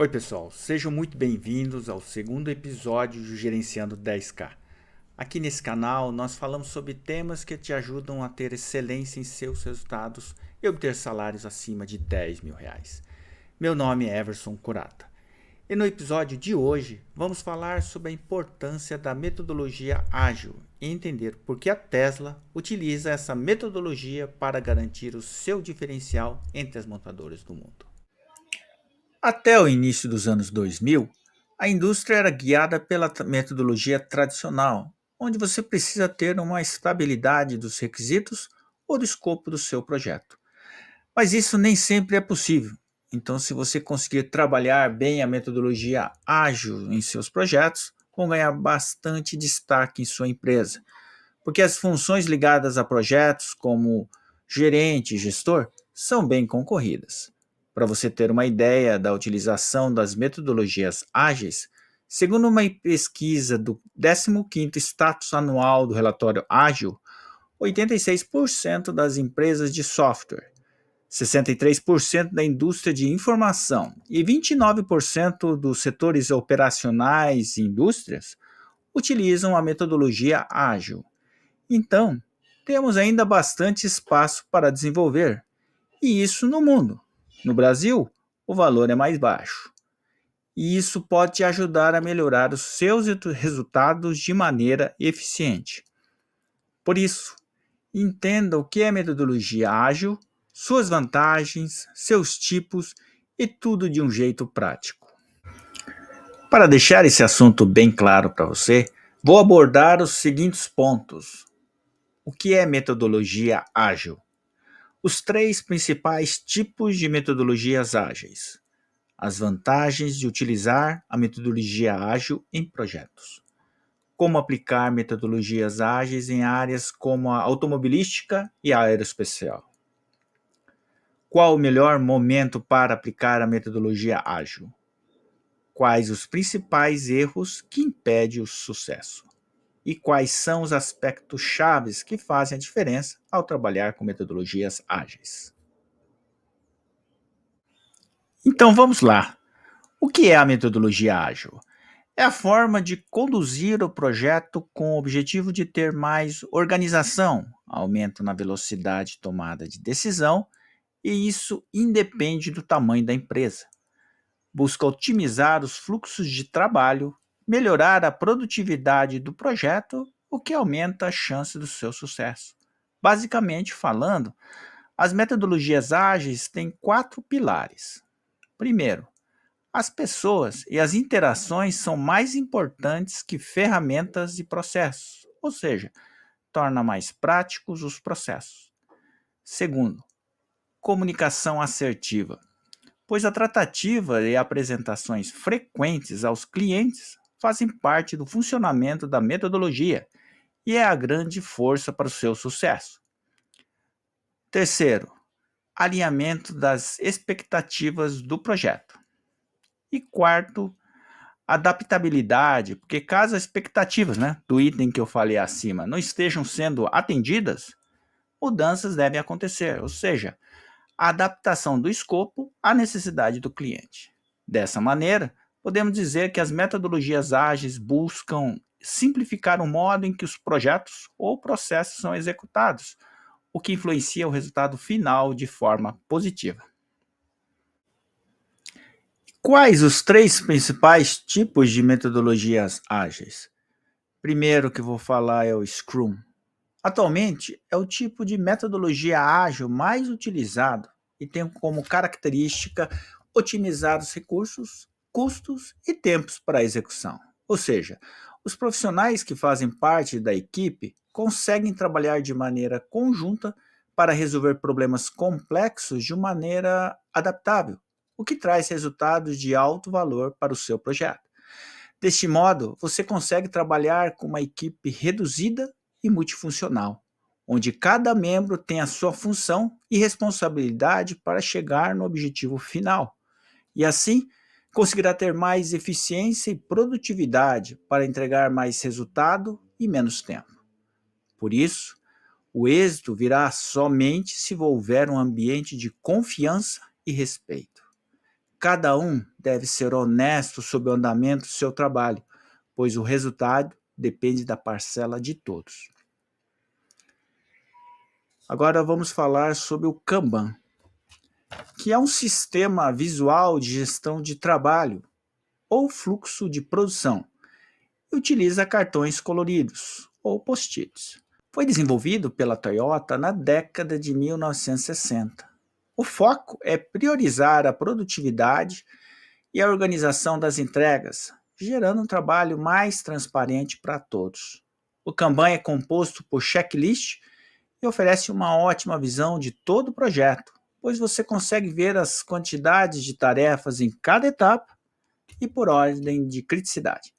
Oi pessoal, sejam muito bem-vindos ao segundo episódio do Gerenciando 10K. Aqui nesse canal nós falamos sobre temas que te ajudam a ter excelência em seus resultados e obter salários acima de 10 mil reais. Meu nome é Everson Curata e no episódio de hoje vamos falar sobre a importância da metodologia ágil e entender por que a Tesla utiliza essa metodologia para garantir o seu diferencial entre as montadoras do mundo. Até o início dos anos 2000, a indústria era guiada pela metodologia tradicional, onde você precisa ter uma estabilidade dos requisitos ou do escopo do seu projeto. Mas isso nem sempre é possível. Então, se você conseguir trabalhar bem a metodologia ágil em seus projetos, vão ganhar bastante destaque em sua empresa, porque as funções ligadas a projetos, como gerente e gestor, são bem concorridas. Para você ter uma ideia da utilização das metodologias ágeis, segundo uma pesquisa do 15º Status Anual do Relatório Ágil, 86% das empresas de software, 63% da indústria de informação e 29% dos setores operacionais e indústrias utilizam a metodologia ágil. Então, temos ainda bastante espaço para desenvolver, e isso no mundo. No Brasil, o valor é mais baixo, e isso pode te ajudar a melhorar os seus resultados de maneira eficiente. Por isso, entenda o que é metodologia ágil, suas vantagens, seus tipos e tudo de um jeito prático. Para deixar esse assunto bem claro para você, vou abordar os seguintes pontos. O que é metodologia ágil? Os três principais tipos de metodologias ágeis. As vantagens de utilizar a metodologia ágil em projetos. Como aplicar metodologias ágeis em áreas como a automobilística e a aeroespacial. Qual o melhor momento para aplicar a metodologia ágil? Quais os principais erros que impedem o sucesso? E quais são os aspectos chaves que fazem a diferença ao trabalhar com metodologias ágeis. Então vamos lá. O que é a metodologia ágil? É a forma de conduzir o projeto com o objetivo de ter mais organização, aumento na velocidade de tomada de decisão, e isso independe do tamanho da empresa. Busca otimizar os fluxos de trabalho, melhorar a produtividade do projeto, o que aumenta a chance do seu sucesso. Basicamente falando, as metodologias ágeis têm 4 pilares. Primeiro, as pessoas e as interações são mais importantes que ferramentas e processos, ou seja, torna mais práticos os processos. Segundo, comunicação assertiva, pois a tratativa e apresentações frequentes aos clientes fazem parte do funcionamento da metodologia e é a grande força para o seu sucesso. Terceiro, alinhamento das expectativas do projeto. E quarto, adaptabilidade, porque caso as expectativas do item que eu falei acima não estejam sendo atendidas, mudanças devem acontecer, ou seja, a adaptação do escopo à necessidade do cliente. Dessa maneira, podemos dizer que as metodologias ágeis buscam simplificar o modo em que os projetos ou processos são executados, o que influencia o resultado final de forma positiva. Quais os três principais tipos de metodologias ágeis? Primeiro que vou falar é o Scrum. Atualmente é o tipo de metodologia ágil mais utilizado e tem como característica otimizar os recursos, custos e tempos para a execução. Ou seja, os profissionais que fazem parte da equipe conseguem trabalhar de maneira conjunta para resolver problemas complexos de maneira adaptável, o que traz resultados de alto valor para o seu projeto. Deste modo, você consegue trabalhar com uma equipe reduzida e multifuncional, onde cada membro tem a sua função e responsabilidade para chegar no objetivo final, e assim conseguirá ter mais eficiência e produtividade para entregar mais resultado e menos tempo. Por isso, o êxito virá somente se houver um ambiente de confiança e respeito. cada um deve ser honesto sobre o andamento do seu trabalho, pois o resultado depende da parcela de todos. Agora vamos falar sobre o Kanban, que é um sistema visual de gestão de trabalho ou fluxo de produção e utiliza cartões coloridos ou post-its. Foi desenvolvido pela Toyota na década de 1960. O foco é priorizar a produtividade e a organização das entregas, gerando um trabalho mais transparente para todos. O Kanban é composto por checklist e oferece uma ótima visão de todo o projeto, pois você consegue ver as quantidades de tarefas em cada etapa e por ordem de criticidade.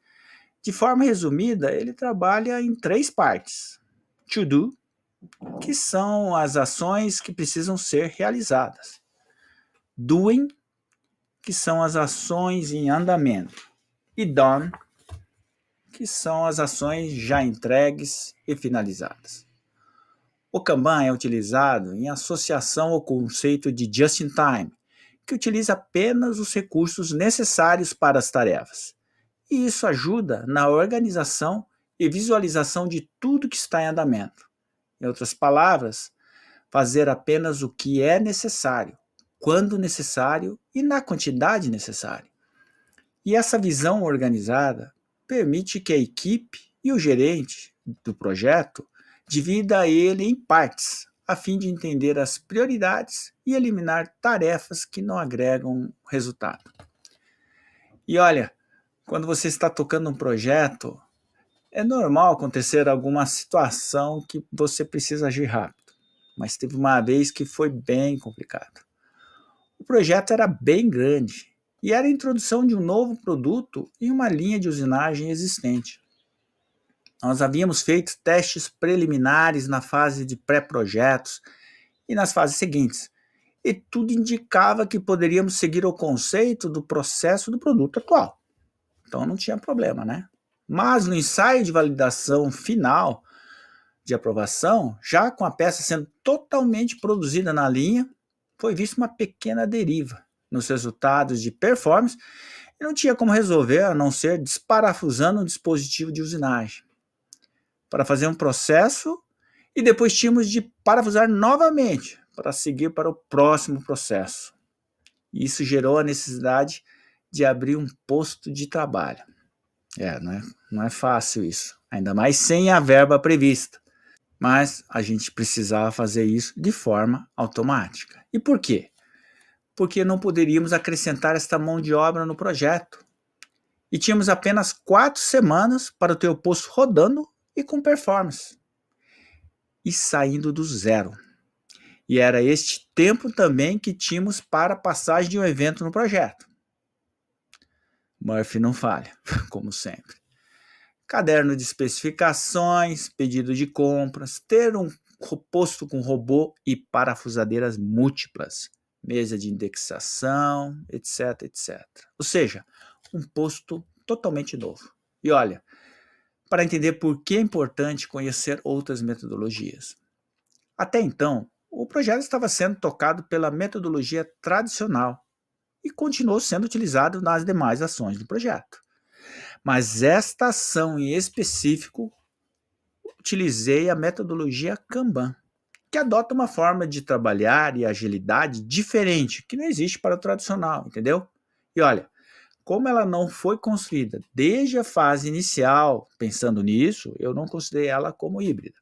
De forma resumida, ele trabalha em 3 partes. To do, que são as ações que precisam ser realizadas. Doing, que são as ações em andamento. E done, que são as ações já entregues e finalizadas. O Kanban é utilizado em associação ao conceito de just-in-time, que utiliza apenas os recursos necessários para as tarefas. E isso ajuda na organização e visualização de tudo que está em andamento. Em outras palavras, fazer apenas o que é necessário, quando necessário e na quantidade necessária. E essa visão organizada permite que a equipe e o gerente do projeto divida ele em partes, a fim de entender as prioridades e eliminar tarefas que não agregam resultado. E olha, quando você está tocando um projeto, é normal acontecer alguma situação que você precisa agir rápido, mas teve uma vez que foi bem complicado. O projeto era bem grande e era a introdução de um novo produto em uma linha de usinagem existente. Nós havíamos feito testes preliminares na fase de pré-projetos e nas fases seguintes, e tudo indicava que poderíamos seguir o conceito do processo do produto atual. Então não tinha problema, né? Mas no ensaio de validação final de aprovação, já com a peça sendo totalmente produzida na linha, foi vista uma pequena deriva nos resultados de performance e não tinha como resolver a não ser desparafusando um dispositivo de usinagem para fazer um processo e depois tínhamos de parafusar novamente para seguir para o próximo processo. Isso gerou a necessidade de abrir um posto de trabalho. Não é fácil isso, ainda mais sem a verba prevista. Mas a gente precisava fazer isso de forma automática. E por quê? Porque não poderíamos acrescentar esta mão de obra no projeto. E tínhamos apenas 4 semanas para ter o posto rodando e com performance. E saindo do zero. E era este tempo também que tínhamos para a passagem de um evento no projeto. Murphy não falha, como sempre. Caderno de especificações, pedido de compras, ter um posto com robô e parafusadeiras múltiplas, mesa de indexação, etc, etc. Ou seja, um posto totalmente novo. E olha, para entender por que é importante conhecer outras metodologias. Até então, o projeto estava sendo tocado pela metodologia tradicional e continuou sendo utilizado nas demais ações do projeto. Mas esta ação em específico, utilizei a metodologia Kanban, que adota uma forma de trabalhar e agilidade diferente, que não existe para o tradicional, entendeu? E olha, como ela não foi construída desde a fase inicial, pensando nisso, eu não considerei ela como híbrida.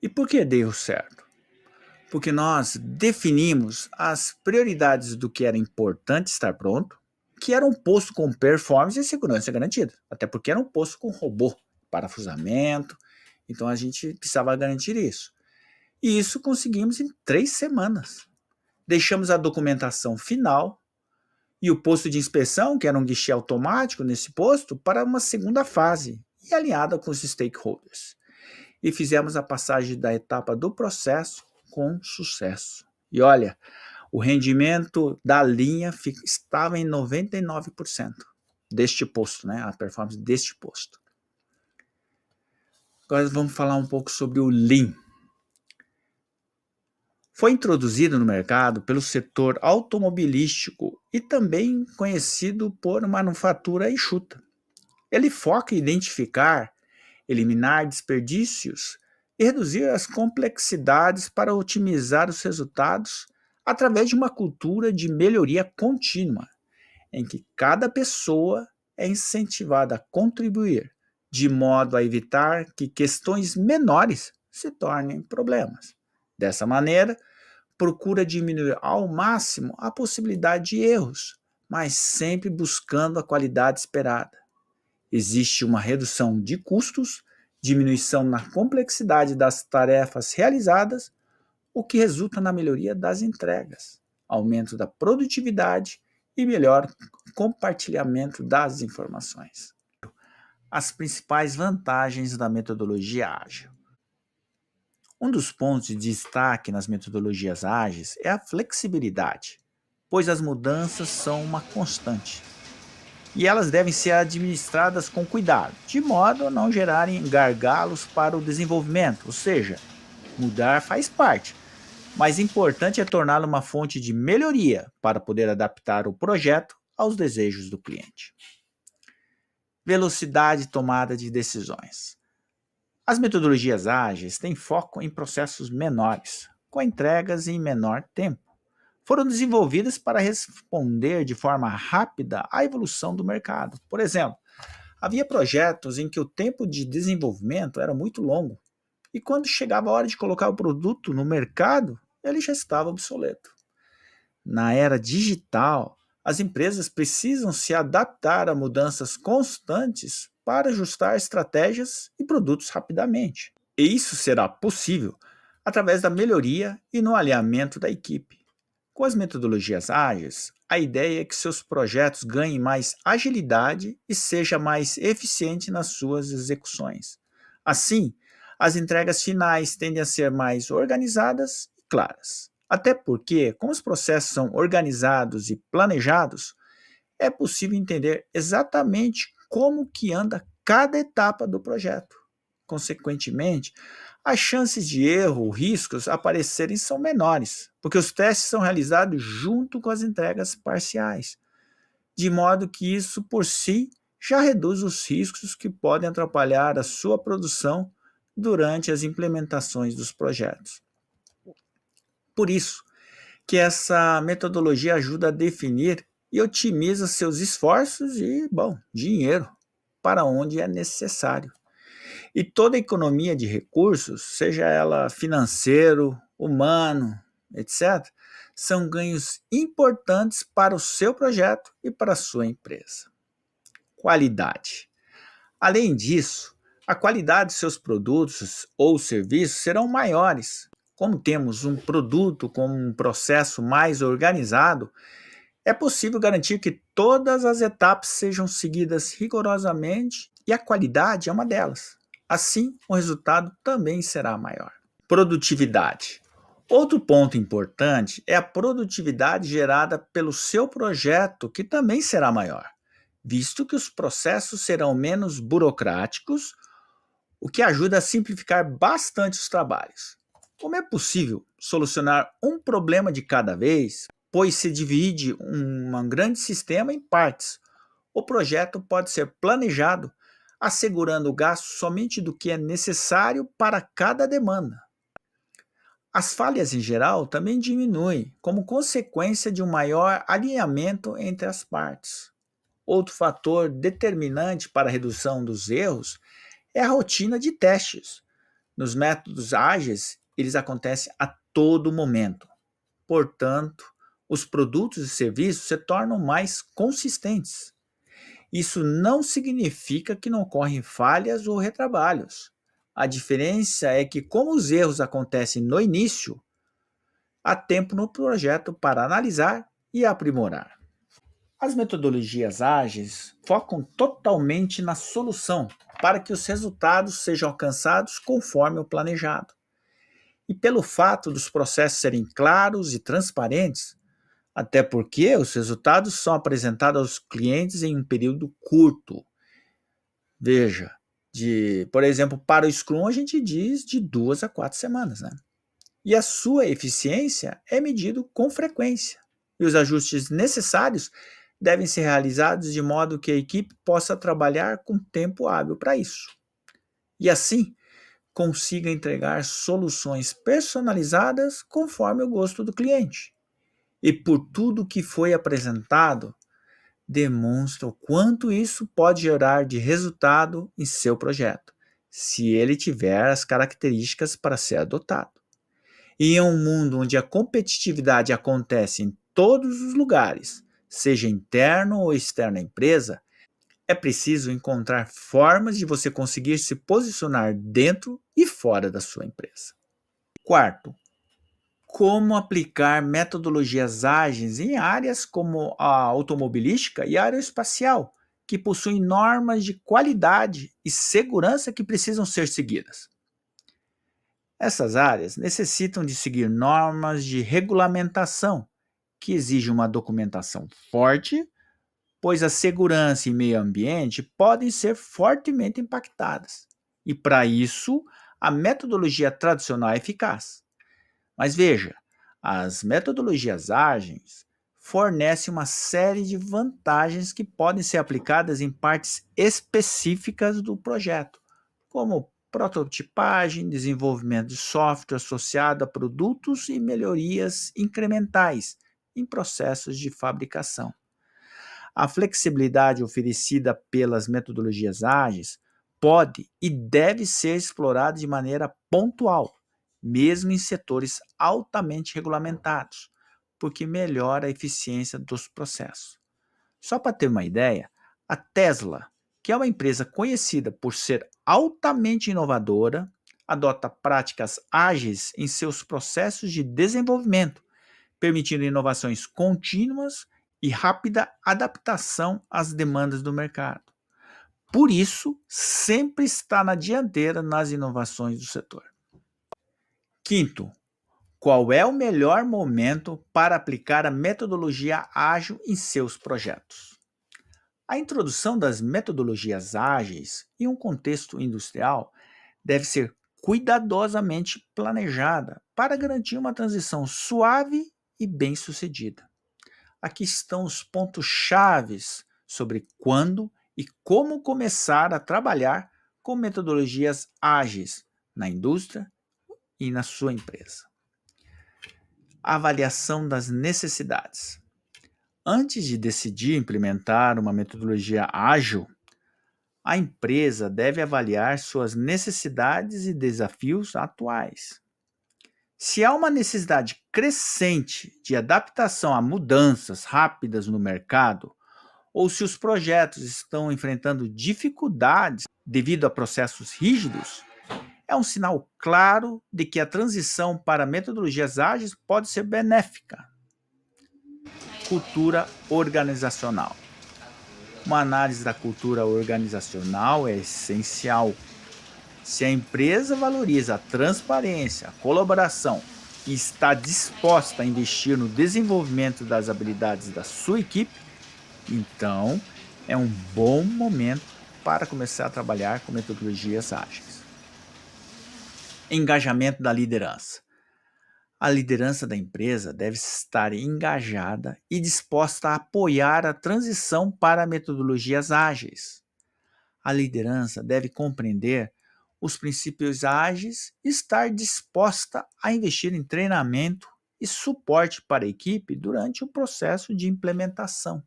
E por que deu certo? Porque nós definimos as prioridades do que era importante estar pronto, que era um posto com performance e segurança garantida, até porque era um posto com robô, parafusamento, então a gente precisava garantir isso. E isso conseguimos em 3 semanas. Deixamos a documentação final e o posto de inspeção, que era um guichê automático nesse posto, para uma segunda fase e alinhada com os stakeholders. E fizemos a passagem da etapa do processo com sucesso. E olha, o rendimento da linha estava em 99% deste posto, né? A performance deste posto. Agora vamos falar um pouco sobre o Lean. Foi introduzido no mercado pelo setor automobilístico e também conhecido por manufatura enxuta. Ele foca em identificar, eliminar desperdícios e reduzir as complexidades para otimizar os resultados através de uma cultura de melhoria contínua, em que cada pessoa é incentivada a contribuir, de modo a evitar que questões menores se tornem problemas. Dessa maneira, procura diminuir ao máximo a possibilidade de erros, mas sempre buscando a qualidade esperada. Existe uma redução de custos, diminuição na complexidade das tarefas realizadas, o que resulta na melhoria das entregas, aumento da produtividade e melhor compartilhamento das informações. As principais vantagens da metodologia ágil. Um dos pontos de destaque nas metodologias ágeis é a flexibilidade, pois as mudanças são uma constante e elas devem ser administradas com cuidado, de modo a não gerarem gargalos para o desenvolvimento, ou seja, mudar faz parte, mas importante é torná-lo uma fonte de melhoria para poder adaptar o projeto aos desejos do cliente. Velocidade de tomada de decisões. As metodologias ágeis têm foco em processos menores, com entregas em menor tempo. Foram desenvolvidas para responder de forma rápida à evolução do mercado. Por exemplo, havia projetos em que o tempo de desenvolvimento era muito longo, e quando chegava a hora de colocar o produto no mercado, ele já estava obsoleto. Na era digital, as empresas precisam se adaptar a mudanças constantes para ajustar estratégias e produtos rapidamente. E isso será possível através da melhoria e no alinhamento da equipe. Com as metodologias ágeis, a ideia é que seus projetos ganhem mais agilidade e seja mais eficiente nas suas execuções. Assim, as entregas finais tendem a ser mais organizadas e claras. Até porque, como os processos são organizados e planejados, é possível entender exatamente como que anda cada etapa do projeto. Consequentemente, as chances de erro ou riscos aparecerem são menores, porque os testes são realizados junto com as entregas parciais, de modo que isso por si já reduz os riscos que podem atrapalhar a sua produção durante as implementações dos projetos. Por isso que essa metodologia ajuda a definir e otimiza seus esforços e, dinheiro para onde é necessário. E toda economia de recursos, seja ela financeiro, humano, etc., são ganhos importantes para o seu projeto e para a sua empresa. Qualidade. Além disso, a qualidade de seus produtos ou serviços serão maiores. Como temos um produto com um processo mais organizado, é possível garantir que todas as etapas sejam seguidas rigorosamente e a qualidade é uma delas. Assim, o resultado também será maior. Produtividade. Outro ponto importante é a produtividade gerada pelo seu projeto, que também será maior, visto que os processos serão menos burocráticos, o que ajuda a simplificar bastante os trabalhos. Como é possível solucionar um problema de cada vez, pois se divide um grande sistema em partes? O projeto pode ser planejado assegurando o gasto somente do que é necessário para cada demanda. As falhas em geral também diminuem, como consequência de um maior alinhamento entre as partes. Outro fator determinante para a redução dos erros é a rotina de testes. Nos métodos ágeis, eles acontecem a todo momento. Portanto, os produtos e serviços se tornam mais consistentes. Isso não significa que não ocorrem falhas ou retrabalhos. A diferença é que, como os erros acontecem no início, há tempo no projeto para analisar e aprimorar. As metodologias ágeis focam totalmente na solução para que os resultados sejam alcançados conforme o planejado. E pelo fato dos processos serem claros e transparentes, até porque os resultados são apresentados aos clientes em um período curto. Veja, por exemplo, para o Scrum a gente diz de 2 a 4 semanas, né? e a sua eficiência é medida com frequência. E os ajustes necessários devem ser realizados de modo que a equipe possa trabalhar com tempo hábil para isso. E assim, consiga entregar soluções personalizadas conforme o gosto do cliente. E por tudo que foi apresentado, demonstra o quanto isso pode gerar de resultado em seu projeto, se ele tiver as características para ser adotado. E em um mundo onde a competitividade acontece em todos os lugares, seja interno ou externo à empresa, é preciso encontrar formas de você conseguir se posicionar dentro e fora da sua empresa. Quarto, como aplicar metodologias ágeis em áreas como a automobilística e a aeroespacial, que possuem normas de qualidade e segurança que precisam ser seguidas. Essas áreas necessitam de seguir normas de regulamentação, que exigem uma documentação forte, pois a segurança e meio ambiente podem ser fortemente impactadas. E para isso, a metodologia tradicional é eficaz. Mas veja, as metodologias ágeis fornecem uma série de vantagens que podem ser aplicadas em partes específicas do projeto, como prototipagem, desenvolvimento de software associado a produtos e melhorias incrementais em processos de fabricação. A flexibilidade oferecida pelas metodologias ágeis pode e deve ser explorada de maneira pontual, mesmo em setores altamente regulamentados, porque melhora a eficiência dos processos. Só para ter uma ideia, a Tesla, que é uma empresa conhecida por ser altamente inovadora, adota práticas ágeis em seus processos de desenvolvimento, permitindo inovações contínuas e rápida adaptação às demandas do mercado. Por isso, sempre está na dianteira nas inovações do setor. Quinto, qual é o melhor momento para aplicar a metodologia ágil em seus projetos? A introdução das metodologias ágeis em um contexto industrial deve ser cuidadosamente planejada para garantir uma transição suave e bem-sucedida. Aqui estão os pontos chaves sobre quando e como começar a trabalhar com metodologias ágeis na indústria e na sua empresa. Avaliação das necessidades. Antes de decidir implementar uma metodologia ágil, a empresa deve avaliar suas necessidades e desafios atuais. Se há uma necessidade crescente de adaptação a mudanças rápidas no mercado, ou se os projetos estão enfrentando dificuldades devido a processos rígidos, é um sinal claro de que a transição para metodologias ágeis pode ser benéfica. Cultura organizacional. Uma análise da cultura organizacional é essencial. Se a empresa valoriza a transparência, a colaboração e está disposta a investir no desenvolvimento das habilidades da sua equipe, então é um bom momento para começar a trabalhar com metodologias ágeis. Engajamento da liderança. A liderança da empresa deve estar engajada e disposta a apoiar a transição para metodologias ágeis. A liderança deve compreender os princípios ágeis e estar disposta a investir em treinamento e suporte para a equipe durante o processo de implementação.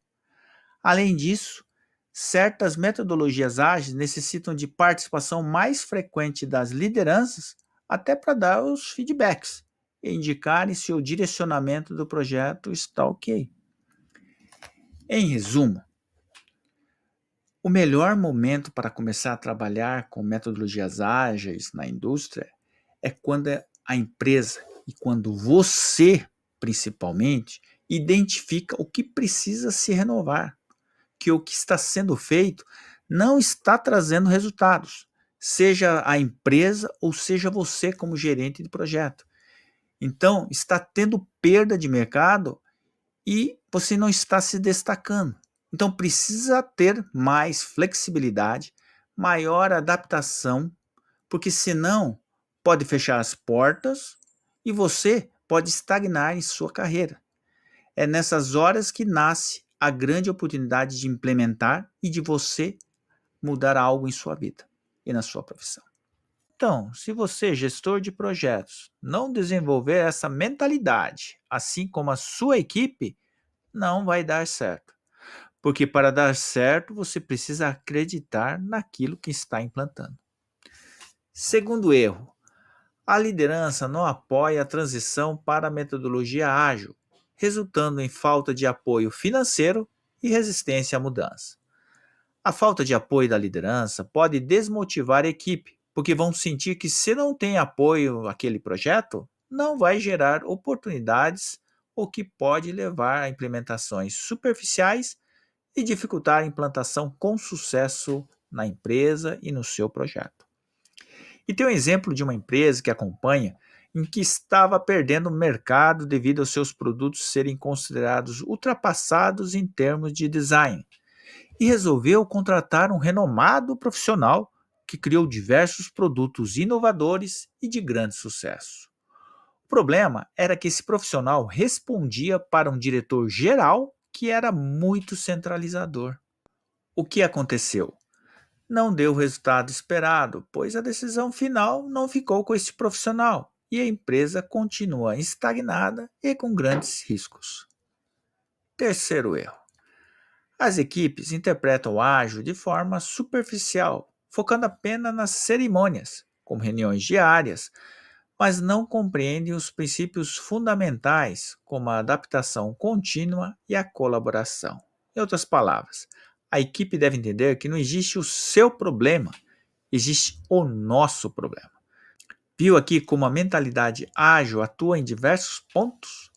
Além disso, certas metodologias ágeis necessitam de participação mais frequente das lideranças até para dar os feedbacks e indicarem se o direcionamento do projeto está ok. Em resumo, o melhor momento para começar a trabalhar com metodologias ágeis na indústria é quando a empresa e quando você, principalmente, identifica o que precisa se renovar, que o que está sendo feito não está trazendo resultados, seja a empresa ou seja você como gerente de projeto. Então, está tendo perda de mercado e você não está se destacando. Então, precisa ter mais flexibilidade, maior adaptação, porque senão pode fechar as portas e você pode estagnar em sua carreira. É nessas horas que nasce a grande oportunidade de implementar e de você mudar algo em sua vida e na sua profissão. Então, se você, gestor de projetos, não desenvolver essa mentalidade, assim como a sua equipe, não vai dar certo. Porque para dar certo, você precisa acreditar naquilo que está implantando. Segundo erro, a liderança não apoia a transição para a metodologia ágil, resultando em falta de apoio financeiro e resistência à mudança. A falta de apoio da liderança pode desmotivar a equipe, porque vão sentir que se não tem apoio àquele projeto, não vai gerar oportunidades, o que pode levar a implementações superficiais e dificultar a implantação com sucesso na empresa e no seu projeto. E tem um exemplo de uma empresa que acompanha em que estava perdendo mercado devido aos seus produtos serem considerados ultrapassados em termos de design, e resolveu contratar um renomado profissional que criou diversos produtos inovadores e de grande sucesso. O problema era que esse profissional respondia para um diretor geral que era muito centralizador. O que aconteceu? Não deu o resultado esperado, pois a decisão final não ficou com este profissional e a empresa continua estagnada e com grandes riscos. Terceiro erro. As equipes interpretam o ágil de forma superficial, focando apenas nas cerimônias, como reuniões diárias, mas não compreendem os princípios fundamentais, como a adaptação contínua e a colaboração. Em outras palavras, a equipe deve entender que não existe o seu problema, existe o nosso problema. Viu aqui como a mentalidade ágil atua em diversos pontos?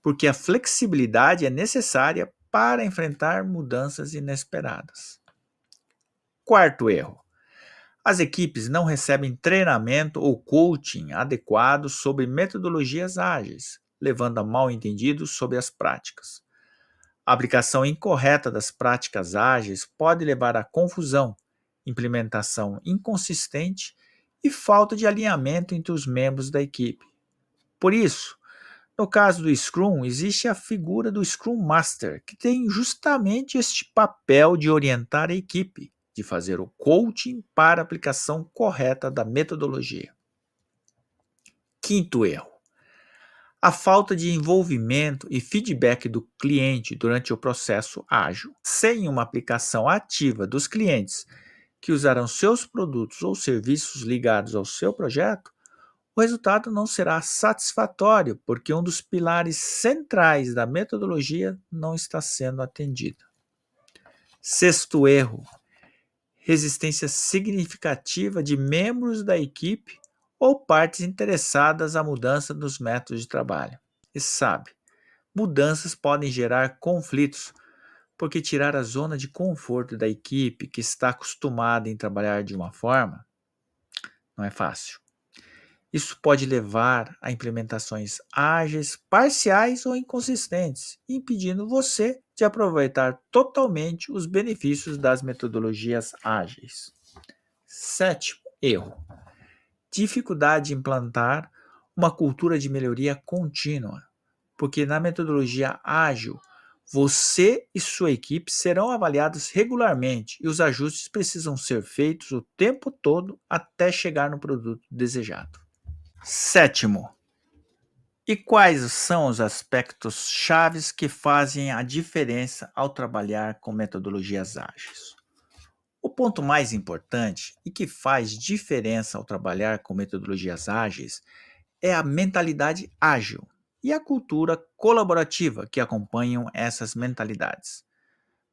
Porque a flexibilidade é necessária para enfrentar mudanças inesperadas. Quarto erro. As equipes não recebem treinamento ou coaching adequado sobre metodologias ágeis, levando a mal-entendidos sobre as práticas. A aplicação incorreta das práticas ágeis pode levar a confusão, implementação inconsistente e falta de alinhamento entre os membros da equipe. Por isso, no caso do Scrum, existe a figura do Scrum Master, que tem justamente este papel de orientar a equipe, de fazer o coaching para a aplicação correta da metodologia. Quinto erro. A falta de envolvimento e feedback do cliente durante o processo ágil. Sem uma aplicação ativa dos clientes que usarão seus produtos ou serviços ligados ao seu projeto, o resultado não será satisfatório, porque um dos pilares centrais da metodologia não está sendo atendido. Sexto erro: resistência significativa de membros da equipe ou partes interessadas à mudança dos métodos de trabalho. E sabe, mudanças podem gerar conflitos, porque tirar a zona de conforto da equipe que está acostumada em trabalhar de uma forma não é fácil. Isso pode levar a implementações ágeis, parciais ou inconsistentes, impedindo você de aproveitar totalmente os benefícios das metodologias ágeis. Sétimo erro: dificuldade de implantar uma cultura de melhoria contínua, porque na metodologia ágil, você e sua equipe serão avaliados regularmente e os ajustes precisam ser feitos o tempo todo até chegar no produto desejado. Sétimo, e quais são os aspectos chaves que fazem a diferença ao trabalhar com metodologias ágeis? O ponto mais importante e que faz diferença ao trabalhar com metodologias ágeis é a mentalidade ágil e a cultura colaborativa que acompanham essas mentalidades.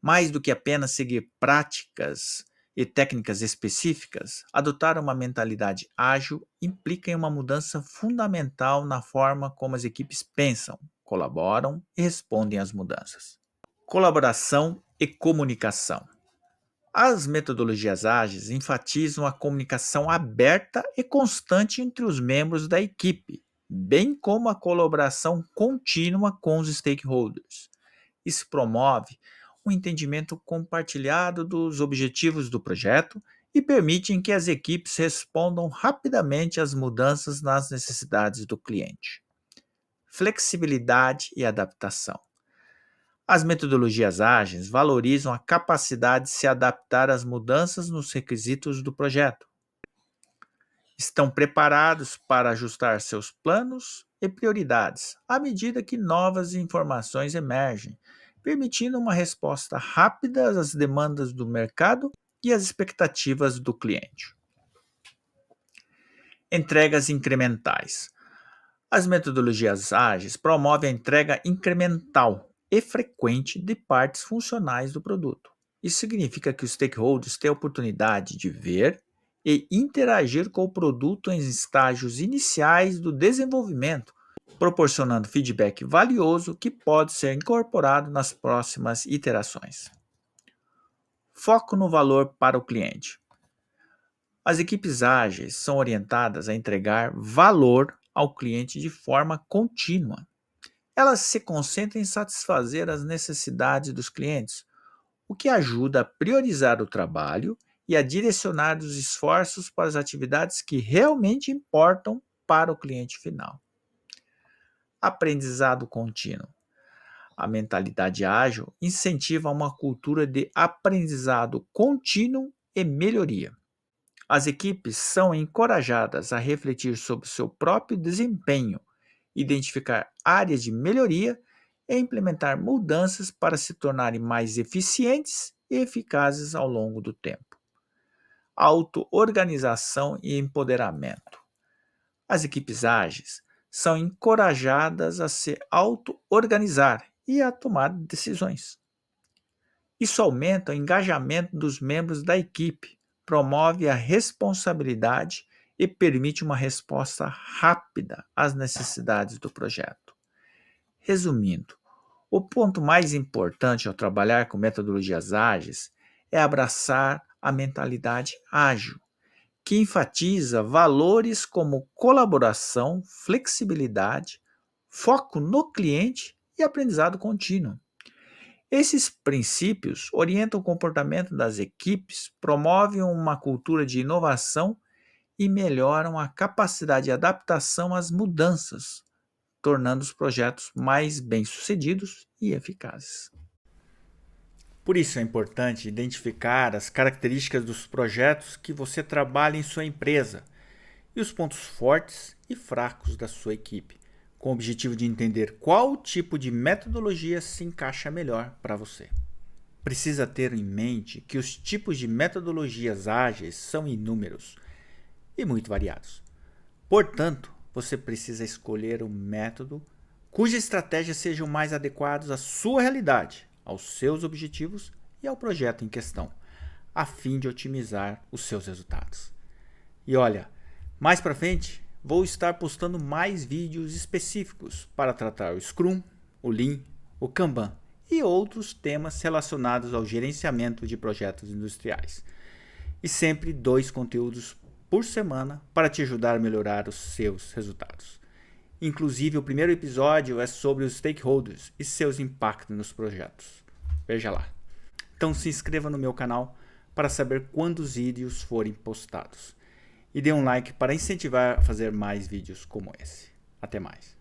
Mais do que apenas seguir práticas e técnicas específicas, adotar uma mentalidade ágil implica em uma mudança fundamental na forma como as equipes pensam, colaboram e respondem às mudanças. Colaboração e comunicação. As metodologias ágeis enfatizam a comunicação aberta e constante entre os membros da equipe, bem como a colaboração contínua com os stakeholders. Isso promove um entendimento compartilhado dos objetivos do projeto e permitem que as equipes respondam rapidamente às mudanças nas necessidades do cliente. Flexibilidade e adaptação. As metodologias ágeis valorizam a capacidade de se adaptar às mudanças nos requisitos do projeto. Estão preparados para ajustar seus planos e prioridades à medida que novas informações emergem, permitindo uma resposta rápida às demandas do mercado e às expectativas do cliente. Entregas incrementais. As metodologias ágeis promovem a entrega incremental e frequente de partes funcionais do produto. Isso significa que os stakeholders têm a oportunidade de ver e interagir com o produto em estágios iniciais do desenvolvimento, proporcionando feedback valioso que pode ser incorporado nas próximas iterações. Foco no valor para o cliente. As equipes ágeis são orientadas a entregar valor ao cliente de forma contínua. Elas se concentram em satisfazer as necessidades dos clientes, o que ajuda a priorizar o trabalho e a direcionar os esforços para as atividades que realmente importam para o cliente final. Aprendizado contínuo. A mentalidade ágil incentiva uma cultura de aprendizado contínuo e melhoria. As equipes são encorajadas a refletir sobre seu próprio desempenho, identificar áreas de melhoria e implementar mudanças para se tornarem mais eficientes e eficazes ao longo do tempo. Auto-organização e empoderamento. As equipes ágeis são encorajadas a se auto-organizar e a tomar decisões. Isso aumenta o engajamento dos membros da equipe, promove a responsabilidade e permite uma resposta rápida às necessidades do projeto. Resumindo, o ponto mais importante ao trabalhar com metodologias ágeis é abraçar a mentalidade ágil, que enfatiza valores como colaboração, flexibilidade, foco no cliente e aprendizado contínuo. Esses princípios orientam o comportamento das equipes, promovem uma cultura de inovação e melhoram a capacidade de adaptação às mudanças, tornando os projetos mais bem-sucedidos e eficazes. Por isso é importante identificar as características dos projetos que você trabalha em sua empresa e os pontos fortes e fracos da sua equipe, com o objetivo de entender qual tipo de metodologia se encaixa melhor para você. Precisa ter em mente que os tipos de metodologias ágeis são inúmeros e muito variados. Portanto, você precisa escolher um método cuja estratégia seja o mais adequado à sua realidade, aos seus objetivos e ao projeto em questão, a fim de otimizar os seus resultados. E olha, mais para frente, vou estar postando mais vídeos específicos para tratar o Scrum, o Lean, o Kanban e outros temas relacionados ao gerenciamento de projetos industriais. E sempre 2 conteúdos por semana para te ajudar a melhorar os seus resultados. Inclusive, o primeiro episódio é sobre os stakeholders e seus impactos nos projetos. Veja lá. Então se inscreva no meu canal para saber quando os vídeos forem postados. E dê um like para incentivar a fazer mais vídeos como esse. Até mais.